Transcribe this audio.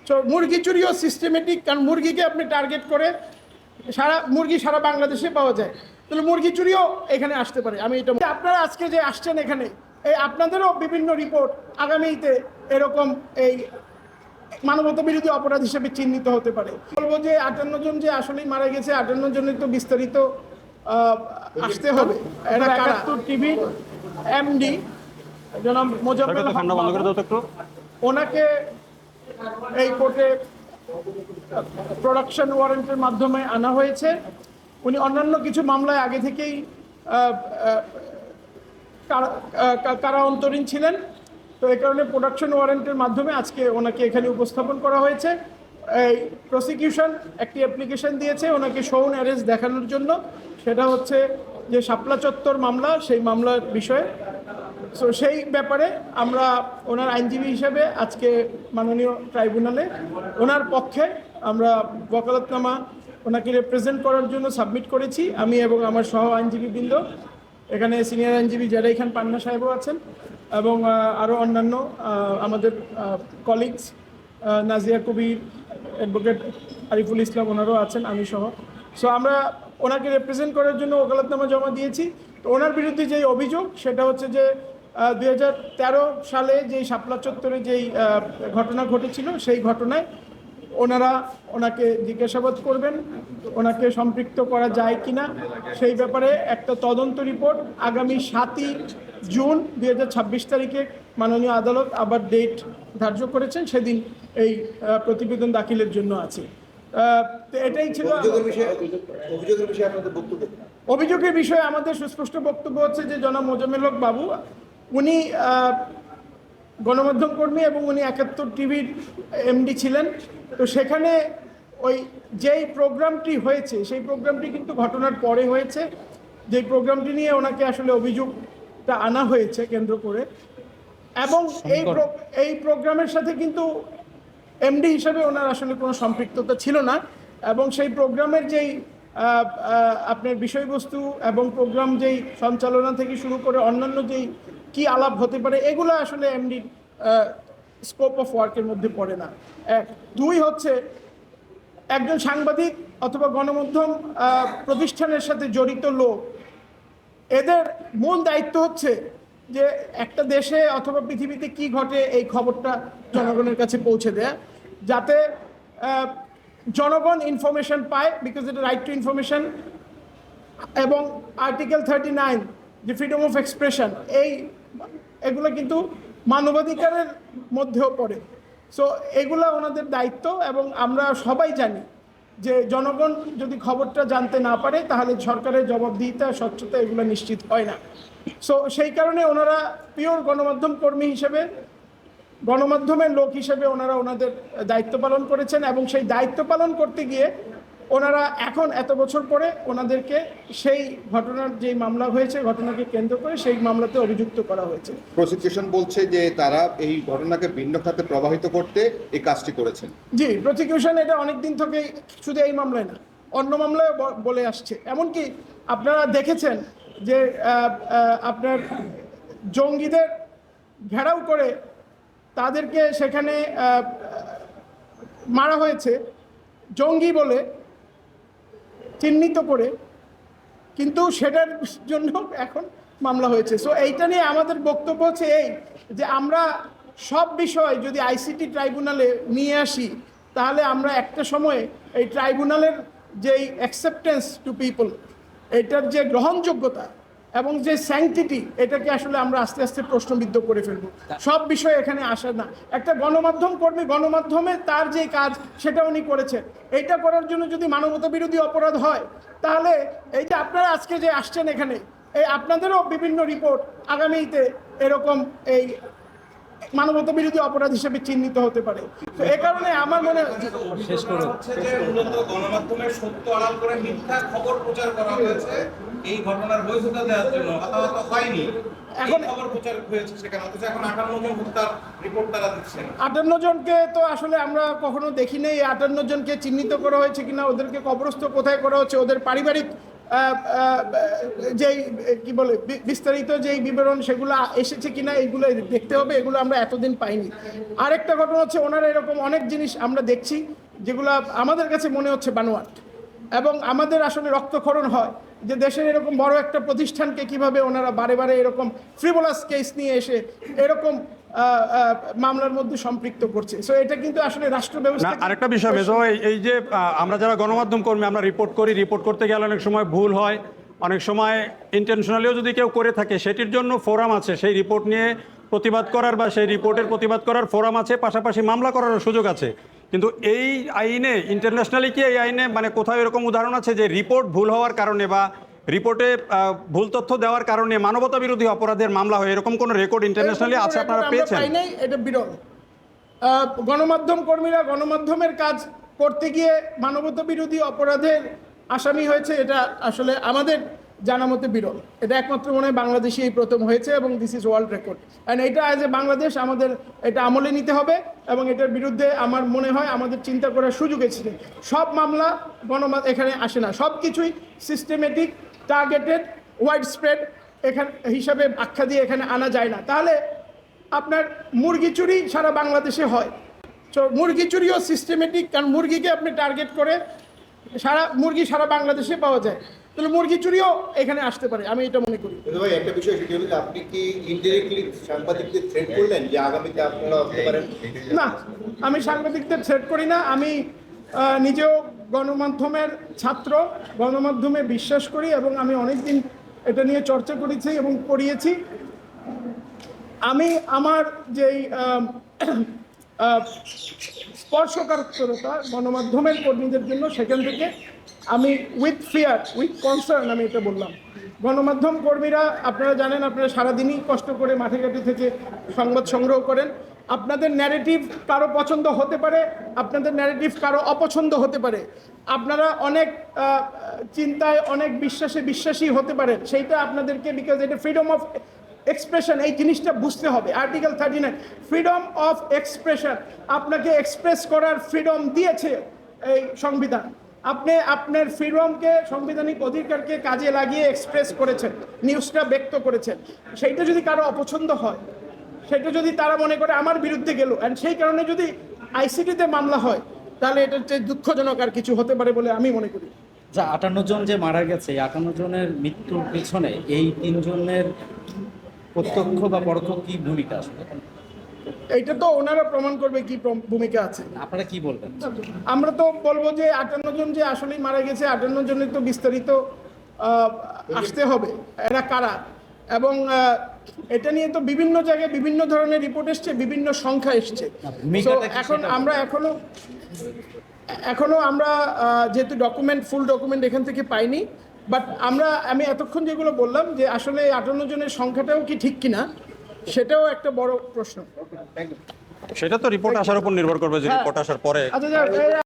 তো মুরগি চুরিও সিস্টেমেটিক, কারণ মুরগিকে আপনি টার্গেট করে মুরগি সারা বাংলাদেশে পাওয়া যায়, তাহলে মুরগি চুরিও এখানে আসতে পারে। আমি এটা, আপনারা আজকে যে আসছেন এখানে, এই আপনাদেরও বিভিন্ন রিপোর্ট আগামীতে এরকম এই মানবতা বিরোধী অপরাধ হিসেবে চিহ্নিত হতে পারে। বলবো যে 58 জন যে আসলেই মারা গেছে, 58 জনের তো বিস্তারিত আসতে হবে। এটা 71 টিভির এমডি জনাব মোজাম্মেল হক, ওনাকে এই কোর্টে প্রোডাকশন ওয়ারেন্টের মাধ্যমে আনা হয়েছে। উনি অন্যান্য কিছু মামলায় আগে থেকেই কারা অন্তরীণ ছিলেন, তো এই কারণে প্রোডাকশন ওয়ারেন্টের মাধ্যমে আজকে ওনাকে এখানে উপস্থাপন করা হয়েছে। এই প্রসিকিউশন একটি অ্যাপ্লিকেশন দিয়েছে ওনাকে শোন অ্যারেস্ট দেখানোর জন্য, সেটা হচ্ছে যে শাপলা চত্বর মামলা, সেই মামলার বিষয়ে। সো সেই ব্যাপারে আমরা ওনার আইনজীবী হিসেবে আজকে মাননীয় ট্রাইব্যুনালে ওনার পক্ষে আমরা ওকালতনামা ওনাকে রিপ্রেজেন্ট করার জন্য সাবমিট করেছি, আমি এবং আমার সহ আইনজীবীবৃন্দ। এখানে সিনিয়র আইনজীবী যারা এখানে পান্না সাহেবও আছেন এবং আরও অন্যান্য আমাদের কলিগস নাজিয়া কবির, অ্যাডভোকেট আরিফুল ইসলাম ওনারও আছেন, আমি সহ। সো আমরা ওনাকে রিপ্রেজেন্ট করার জন্য ওকালতনামা জমা দিয়েছি। তো ওনার বিরুদ্ধে যেই অভিযোগ সেটা হচ্ছে যে 2013 সালে যেই শাপলা চত্বরে যেই ঘটনা ঘটেছিল, সেই ঘটনায় ওনাকে জিজ্ঞাসাবাদ করবেন, ওনাকে সম্পৃক্ত করা যায় কিনা সেই ব্যাপারে একটা তদন্ত রিপোর্ট আগামী 7ই জুন 2026 তারিখে মাননীয় আদালত আবার ডেট ধার্য করেছেন, সেদিন এই প্রতিবেদন দাখিলের জন্য আছে। তো এটাই ছিল অভিযোগের বিষয়ে আমাদের সুস্পষ্ট বক্তব্য হচ্ছে যে জনাব মোজাম্মেল হক বাবু, উনি গণমাধ্যম কর্মী এবং উনি 71 টিভির এমডি ছিলেন। তো সেখানে ওই যেই প্রোগ্রামটি হয়েছে সেই প্রোগ্রামটি কিন্তু ঘটনার পরে হয়েছে, যেই প্রোগ্রামটি নিয়ে ওনাকে আসলে অভিযোগটা আনা হয়েছে কেন্দ্র করে, এবং এই প্রোগ্রামের সাথে কিন্তু এমডি হিসেবে ওনার আসলে কোনো সম্পৃক্ততা ছিল না। এবং সেই প্রোগ্রামের যেই আপনার বিষয়বস্তু এবং প্রোগ্রাম যেই সঞ্চালনা থেকে শুরু করে অন্যান্য যেই কি আলাপ হতে পারে, এগুলো আসলে এমডি স্কোপ অফ ওয়ার্কের মধ্যে পড়ে না। এক, দুই হচ্ছে একজন সাংবাদিক অথবা গণমাধ্যম প্রতিষ্ঠানের সাথে জড়িত লোক, এদের মূল দায়িত্ব হচ্ছে যে একটা দেশে অথবা পৃথিবীতে কি ঘটে এই খবরটা জনগণের কাছে পৌঁছে দেয়া, যাতে জনগণ ইনফরমেশন পায়, বিকজ এটা রাইট টু ইনফরমেশন। এবং আর্টিকেল 39 যে ফ্রিডম অফ এক্সপ্রেশন, এগুলো কিন্তু মানবাধিকারের মধ্যেও পড়ে। সো এগুলো ওনাদের দায়িত্ব, এবং আমরা সবাই জানি যে জনগণ যদি খবরটা জানতে না পারে তাহলে সরকারের জবাবদিহিতা, স্বচ্ছতা এগুলো নিশ্চিত হয় না। সো সেই কারণে ওনারা পিওর গণমাধ্যম কর্মী হিসেবে, গণমাধ্যমের লোক হিসেবে ওনাদের দায়িত্ব পালন করেছেন, এবং সেই দায়িত্ব পালন করতে গিয়ে ওনারা এখন এত বছর পরে ওনাদেরকে সেই ঘটনার যে মামলা হয়েছে, ঘটনাকে কেন্দ্র করে সেই মামলাতে অভিযুক্ত করা হয়েছে। প্রসিকিউশন বলছে যে তারা এই ঘটনাকে ভিন্ন খাতে প্রবাহিত করতে এই কাজটি করেছেন। জি, প্রসিকিউশন এটা অনেক দিন থেকে, শুধু এই মামলায় না অন্য মামলায় বলে আসছে। এমনকি আপনারা দেখেছেন যে আপনার জঙ্গিদের ঘেরাও করে তাদেরকে সেখানে মারা হয়েছে জঙ্গি বলে চিহ্নিত করে, কিন্তু সেটার জন্য এখন মামলা হয়েছে। সো এইটা নিয়ে আমাদের বক্তব্য হচ্ছে এই যে আমরা সব বিষয় যদি আইসিটি ট্রাইব্যুনালে নিয়ে আসি, তাহলে আমরা একটা সময়ে এই ট্রাইব্যুনালের যেই অ্যাকসেপ্টেন্স টু পিপল, এটার যে গ্রহণযোগ্যতা এবং যে স্যাংটিটি, এটাকে আসলে আমরা আস্তে আস্তে প্রশ্নবিদ্ধ করে ফেলবো। সব বিষয় এখানে আসে না। একটা গণমাধ্যম কর্মী, গণমাধ্যমে তার যে কাজ সেটা উনি করেছেন, এইটা করার জন্য যদি মানবতা বিরোধী অপরাধ হয়, তাহলে এই যে আপনারা আজকে যে আসছেন এখানে, এই আপনাদেরও বিভিন্ন রিপোর্ট আগামীতে এরকম এই মানবতা বিরোধী অপরাধ হিসেবে চিহ্নিত হতে পারে। তো এ কারণে আমার মনে শেষ করে হচ্ছে যে মূলত গণমাধ্যমের সত্য আড়াল করে মিথ্যা খবর প্রচার করা হয়েছে এই ঘটনার বৈধতা দেওয়ার জন্য। হতাহত হয়নি, এখন খবর প্রচার হয়েছে সেখানে, অথচ এখন 58 জন হত্যার রিপোর্ট তারা দিচ্ছেন। 58 জনকে তো আসলে আমরা কখনো দেখি নেই। 58 জনকে চিহ্নিত করা হয়েছে কিনা, ওদেরকে কবরস্থ কোথায় করা হচ্ছে, ওদের পারিবারিক যেই কি বলে বিস্তারিত যেই বিবরণ সেগুলো এসেছে কিনা এগুলো দেখতে হবে, এগুলো আমরা এতদিন পাইনি। আরেকটা ঘটনা হচ্ছে ওনারা এরকম অনেক জিনিস আমরা দেখছি যেগুলো আমাদের কাছে মনে হচ্ছে বানোয়াট, এবং আমাদের আসলে রক্তক্ষরণ হয় যে দেশের এরকম বড় একটা প্রতিষ্ঠানকে কিভাবে ওনারা বারে বারে এরকম ফ্রিভোলাস কেস নিয়ে এসে এরকম মামলার মধ্যে সম্পৃক্ত করছে। সো এটা কিন্তু আসলে রাষ্ট্র না, ব্যবস্থা। আরেকটা বিষয় মেজো, এই যে আমরা যারা গণমাধ্যম কর্মী আমরা রিপোর্ট করি, রিপোর্ট করতে গেলে অনেক সময় ভুল হয়, অনেক সময় ইন্টেনশনালিও যদি কেউ করে থাকে সেটির জন্য ফোরাম আছে, সেই রিপোর্ট নিয়ে প্রতিবাদ করার বা সেই রিপোর্টের প্রতিবাদ করার ফোরাম আছে, পাশাপাশি মামলা করার সুযোগ আছে। কিন্তু এই আইনে ইন্টারন্যাশনালি কি এই আইনে মানে কোথাও এরকম উদাহরণ আছে যে রিপোর্ট ভুল হওয়ার কারণে বা রিপোর্টে ভুল তথ্য দেওয়ার কারণে মানবতা বিরোধী অপরাধের মামলা হয়, এরকম কোন রেকর্ড ইন্টারন্যাশনালি আছে আপনারা পেয়েছেন? এটা বিরল। গণমাধ্যম কর্মীরা গণমাধ্যমের কাজ করতে গিয়ে মানবতা বিরোধী অপরাধের আসামি হয়েছে, এটা আসলে আমাদের জানা মতে বিরল। এটা একমাত্র মনে হয় বাংলাদেশে এই প্রথম হয়েছে, এবং this is world record. And এটা অ্যাজ এ বাংলাদেশ আমাদের এটা আমলে নিতে হবে, এবং এটার বিরুদ্ধে আমার মনে হয় আমাদের চিন্তা করার সুযোগ এসেছে। সব মামলা এখানে আসে না, সব কিছুই সিস্টেমেটিক, টার্গেটেড, ওয়াইড স্প্রেড এখানে হিসাবে আখ্যা দিয়ে এখানে আনা যায় না। তাহলে আপনার মুরগি চুরি সারা বাংলাদেশে হয়, তো মুরগি চুরিও সিস্টেমেটিক, কারণ মুরগিকে আপনি টার্গেট করে মুরগি সারা বাংলাদেশে পাওয়া যায়, তাহলে মুরগি চুরিও এখানে আসতে পারে, আমি এটা মনে করি। ভাই একটা বিষয় সেটি হলো যে আপনি কি ইনডিরেক্টলি সাংবাদিকদের থ্রেট করলেন যে আগামীতে আপনারা আসতে পারেন? না, আমি সাংবাদিকদের থ্রেট করি না। আমি নিজেও গণমাধ্যমের ছাত্র, গণমাধ্যমে বিশ্বাস করি, এবং আমি অনেকদিন এটা নিয়ে চর্চা করেছি এবং পড়িয়েছি। আমি আমার যেই স্পর্শকাতরতা গণমাধ্যমের কর্মীদের জন্য, সেখান থেকে আমি উইথ ফিয়ার, উইথ কনসার্ন আমি এটা বললাম। গণমাধ্যম কর্মীরা আপনারা জানেন, আপনারা সারাদিনই কষ্ট করে মাঠে ঘাটে থেকে সংবাদ সংগ্রহ করেন। আপনাদের ন্যারেটিভ কারো পছন্দ হতে পারে, আপনাদের ন্যারেটিভ কারো অপছন্দ হতে পারে, আপনারা অনেক চিন্তায় অনেক বিশ্বাসে বিশ্বাসী হতে পারেন, সেইটা আপনাদেরকে, বিকজ এটা ফ্রিডম অফ এক্সপ্রেশন, এই জিনিসটা বুঝতে হবে। আর্টিকেল 39 ফ্রিডম অফ এক্সপ্রেশন, আপনাকে এক্সপ্রেস করার ফ্রিডম দিয়েছে এই সংবিধান। আপনি আপনার ফ্রিডমকে, সাংবিধানিক অধিকারকে কাজে লাগিয়ে এক্সপ্রেস করেছেন, নিউজটা ব্যক্ত করেছেন। সেইটা যদি কারো অপছন্দ হয়, সেটা যদি তারা মনে করে আমার বিরুদ্ধে গেল, অ্যান্ড সেই কারণে যদি আইসিটিতে মামলা হয়, তাহলে এটা হচ্ছে দুঃখজনক আর কিছু হতে পারে বলে আমি মনে করি। 58 জন যে মারা গেছে, এই 58 জনের মৃত্যুর পিছনে এই 3 জনের প্রত্যক্ষ বা পরোক্ষ কি ভূমিকা আসলে? এইটা তো ওনারা প্রমাণ করবে কি ভূমিকা আছে। আপনারা কি বলবেন? আমরা তো বলবো যে 58 জন যে আসলেই মারা গেছে, 58 জনের তো বিস্তারিত আসতে হবে, এরা কারা, এবং এটা নিয়ে তো বিভিন্ন জায়গায় বিভিন্ন ধরনের রিপোর্ট এসছে, বিভিন্ন সংখ্যা এসছে। So, এখন আমরা এখনো আমরা যেহেতু ফুল ডকুমেন্ট এখান থেকে পাইনি, বাট আমি এতক্ষণ যেগুলো বললাম যে আসলে 58 জনের সংখ্যাটাও কি ঠিক কিনা, সেটাও একটা বড় প্রশ্ন। সেটা তো রিপোর্ট আসার উপর নির্ভর করবে, যে রিপোর্ট আসার পরে। আচ্ছা,